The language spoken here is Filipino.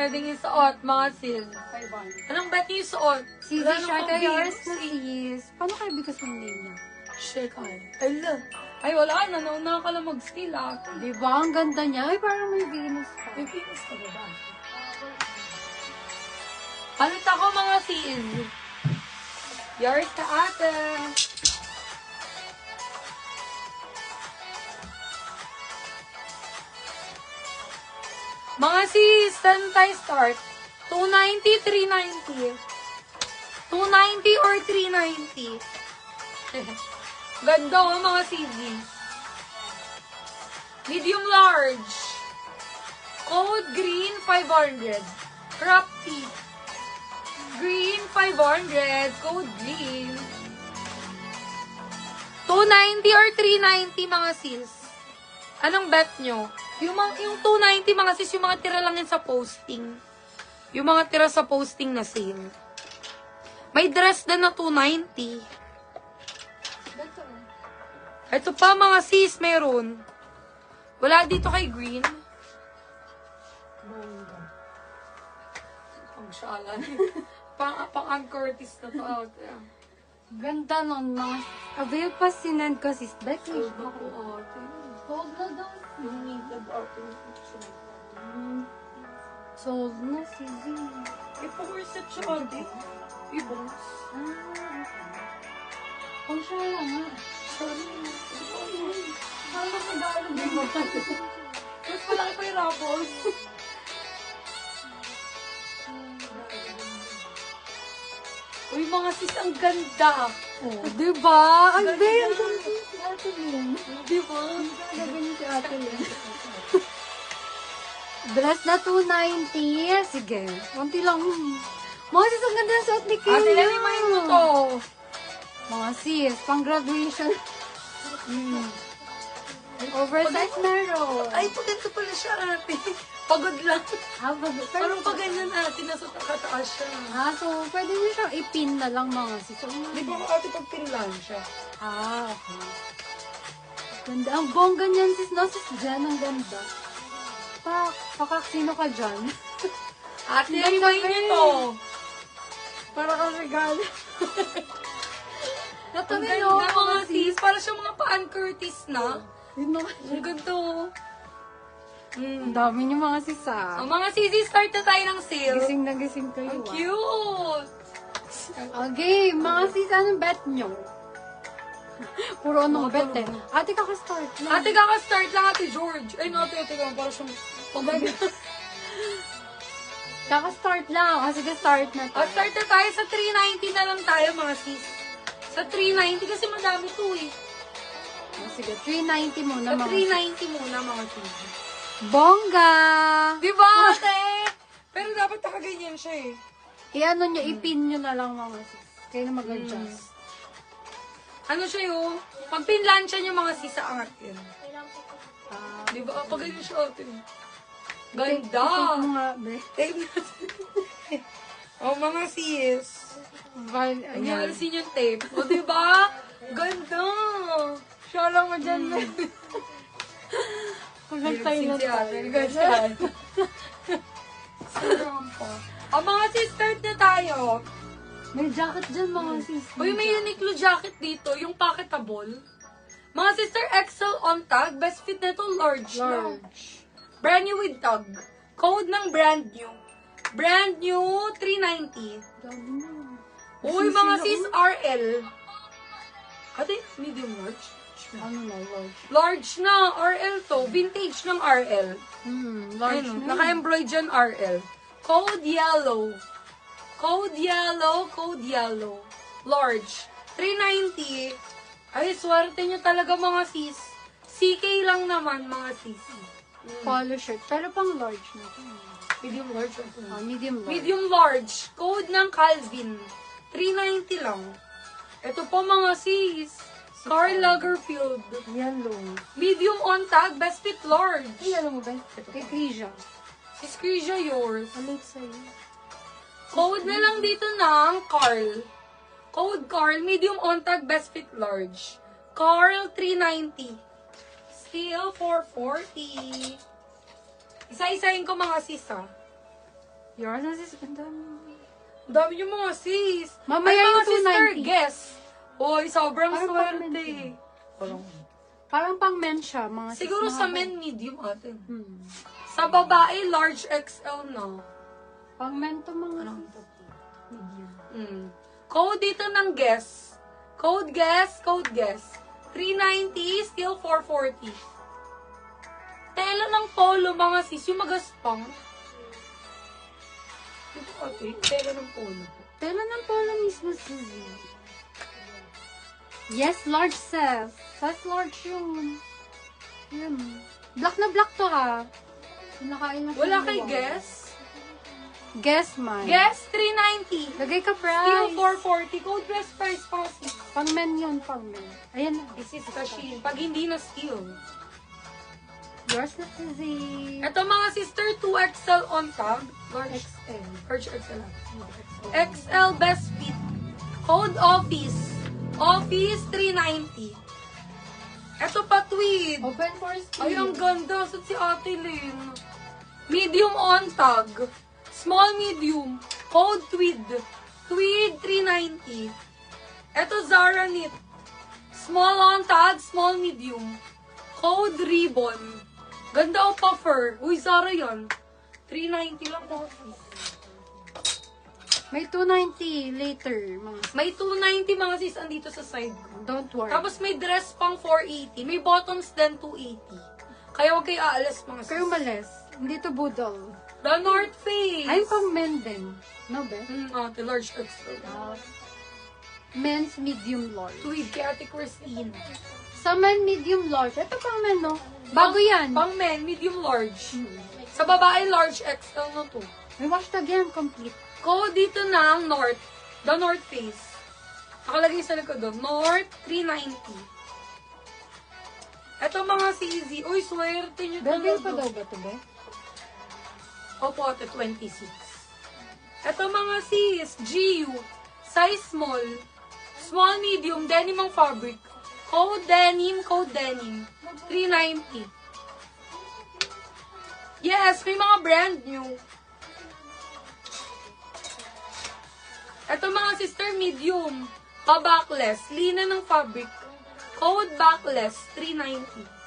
pwedeng isuot, mga sis? Anong bet niyo isuot? Si Wala nang Shaka pambihis. yours na sis. Paano kayo bigkas ng name niya? Shake on. Ay, wala na. Nauna ka lang mag-steal, ate. Diba? Ang ganda niya. Ay, parang may Venus pa. May Venus ka ba ba? Palit ako, mga sis. Yours ka, ate. Mga sis, saan tayo start? 290, 390. 290 or 390? Ganda ko, mga sis. Medium large. Code green, 500. Crop tee. Green, 500. Code green. 290 or 390, mga sis? Anong bet nyo? Yung 290, mga sis, yung mga tira lang yan sa posting. Yung mga tira sa posting na sale. May dress din na 290. Ito pa, mga sis, meron. Wala dito kay green. Pang-shalan. Pang-Ann Curtis na to out. Ganda nun, mga... Avail pa sinend ko sis. Becky. Sold na po, ate. Sold na daw. Yung needed ate. Sold na si Z. Ipa-corset siya, ate. Ibons. Kung siya lang nga. Sorry. Kala ko dahil Mas malaki pa yung rapples. Uy, mga sis, ang ganda. Oh, diba? Ang Ganda. bayan ko si Ate Lynn. Diba? Gagawin si Ate Lynn. Dress na 290. Sige. Kunti lang. Mga sis, ang ganda ng suot ni Kayla. Ate, lalimahin mo to. Mga sis, pang graduation. Oversize meron. Ay, paganda pala siya, ate. Pagod lang. Pero Parang pag ganyan, ate, nasa kataas siya. so, pwede mo siyang ipin na lang mga sis. Di ba ate pag pinlan siya? Okay. Ganda. Ang bongga niyan, sis. No, sis Jen, ang ganda. Pakaksino ka dyan. Ate, Ganda lalimahin pa niyo eh. to. Para kang regalo. Ang Natuloy ganda, mga sis. Para siya mga pa-Ann Curtis na. Yun na. Ang ganda, oh. Ang dami niyo mga sis Ang mga sisi, start na tayo ng sale. Gising na gising kayo. Ang cute! Okay, mga sis, anong bet nyo? Puro anong Mga bet eh. tanong. Ate, kaka-start lang. Ate, kaka-start lang, Ate George. Ay, no, ate, para siyang pagod. Kaka-start lang. Sige, start na tayo. Start na tayo sa 390 na lang tayo, mga sis. Sa 390 kasi madami to eh. Sige, 390 muna Sa mga 390 muna, mga sis. Bongga! Di ba, ate? Pero dapat nakaganyan siya eh. I-ano nyo, ipin nyo na lang mga sis. Kayo na mag-adjust. Ano siya yung, pag pinlansya niyo mga sis, sa angat yun. Ah, Di ba? Pag ganyan siya, ate. Ipin Ganda! mo nga, be. Tape natin. Oh, mga sis. Ayan. Anyalisin yung tape. O, di ba? Ganda! Shala mo dyan, be. Kung nagtayo na tayo. Ganyan. Sarang pa. O, mga sis, start na tayo. May jacket dyan, mga sis. Uy, may Uniqlo jacket dito, yung packetable. Mga sister, XL on tag. Best fit nito, large. na. Large. Brand new with tag. Code ng brand new. Brand new, 390. Dami na. Uy, mga sis, RL. Ate, medium large? Ano na, large? Large na, RL to. Vintage ng RL. Large Ayun, na. naka-embroid dyan, RL. Code yellow. Code yellow, code yellow. Large. 390. Ay, swerte nyo talaga, mga sis. CK lang naman, mga sis. Polo shirt. Pero pang large na. Medium large. Medium large. Medium large. Code ng Calvin. 390 lang. Ito po, mga sis. Karl Lagerfeld. Yellow. Medium on tag, best fit large. Ay, alam mo ba? Kay Krisha. Si Screesia yours. Alit sa'yo. Code na lang dito ng Carl. Code Carl, medium on tag, best fit large. Carl, 390. Still 440. Isa-isahin ko, mga sis, ha. Yours na sis. Ang dami. Ang dami yung mga sis. Mamaya Ay, mga yung sister, 290. guess. Uy, sobrang Parang swerte. pang-men. Parang pang men siya. Mga sis, Siguro mga sa men. men, medium atin. Hmm. Sa babae, large XL na. Pang men to mga Ano? sis. Medium. Mm. Code dito ng guess. Code guess, code guess. 390, still 440. Tela ng polo, mga sis, yung magaspang. Ito ate, tela ng polo. Tela ng polo mismo sis. Yes, large sis. Size large yun. Yun. Black na black to ha. Nakain na siya Wala ng kay luwag. guess? Guess man. Guess, 390. Lagay ka Still price. 440. Code best price pa sis. Pang men yun, pang men. Ayan na. This is Kashin. Pag hindi na steal. Yours na sis. Ito mga sister, 2XL on tag. Large XL. Large XL. XL best fit. Code office. Office 390. Ito pa tweed. Open for speed. Ay, ang ganda. Saan si Ate Lynn? Medium on tag. Small medium. Code tweed. Tweed 390. Ito Zara knit. Small on tag, small medium. Code ribbon. Ganda o puffer. Uy, Zara yan. 390 lang po. May 290 later. Mga May 290 mga sis andito sa side ko. don't worry. Tapos may dress pang 480. May bottoms din 280. Kaya huwag kayo aalas mga sis. Kayo malis. Hindi to budol. The North Face. Ay, pang men din. No, be? Ate, large extra. Men's medium large. Tweed kay Ate Christine. Sa men, medium large. Ito pang men, no? Bago yan. Pang men, medium large. Sa babae, large XL na to. May hashtag yan, complete. Code dito ng North. The North Face. Nakalagay sa likod doon. North 390. Ito mga CZ. Uy, swerte nyo Bebe pa talaga. daw ba ito, be? Opo, ate, 26. Ito mga sis, GU, size small, small medium, denim ang fabric. Code denim, 390. Yes, may mga brand new. Ito mga sister, medium, pa-backless, lina ng fabric. Code backless, 390.